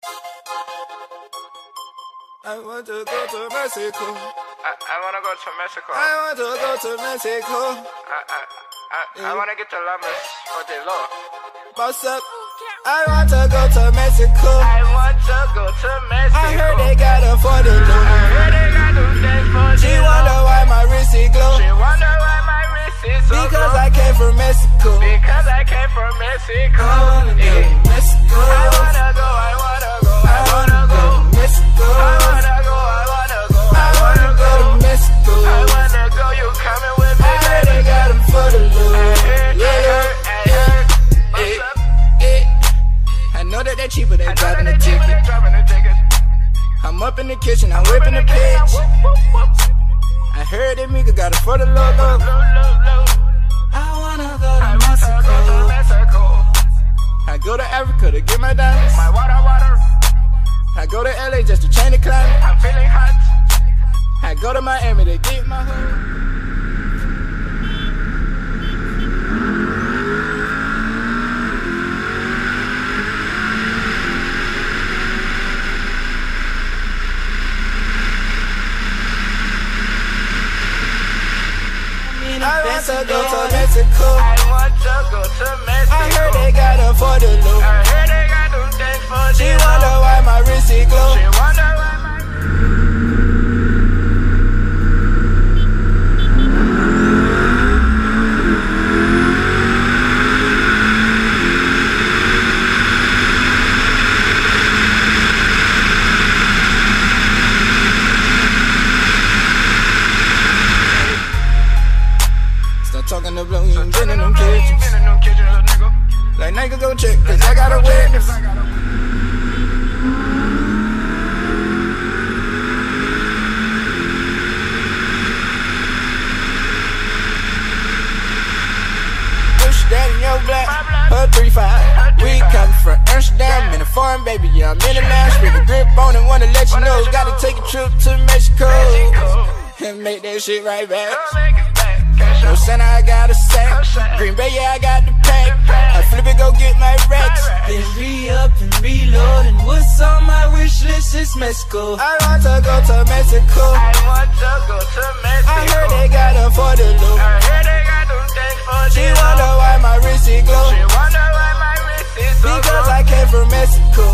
I want to go to Mexico. I wanna go to Mexico. I want to go to Mexico. I wanna get the llamas for the law. Boss up. I want to go to Mexico. I want to go to Mexico. I heard they got a for the low. I heard they got them things for the She wonder why my wrist is glow. She wonder why my wrist is so Because glow. I came from Mexico. Because I came from Mexico. I wanna go to Mexico. I wanna go, I wanna go, I wanna go. Mexico. I wanna go, I wanna go, I wanna go to Mexico. I wanna go, you coming with me? I heard they got them for the low. Yeah. I know that they cheaper, they dropping the ticket. I'm up in the kitchen, I'm whipping the pitch. I heard that Mika got it for the low. I wanna go to Mexico. I go to Africa to get my diamonds. My water. I go to LA just to change the climate. I'm feeling hot. I go to Miami to get my hoe. I want to go to Mexico. I want to go to Mexico. I heard they got a for the low. I heard they got them things for the She wonder why my wrist is glow. She wonder why my talking to blow, you ain't been in them kitchens. Like nigga go check, cause I got a witness. Push that in your black, her 3-5. We come from Amsterdam in a foreign baby, yeah, I'm in the lounge with a grip on and wanna let you know. Gotta take a trip to Mexico and make that shit right back. No Santa, I got a sack. Green Bay, yeah, I got the pack. I flip it, go get my racks. Then re-up and reload, and what's on my wish list is Mexico. I want to go to Mexico. I want to go to Mexico. I heard they got a for the low. I heard they got them things for the She wonder why my wrist is glow. She wonder why my wrist is so Because glow. I came from Mexico.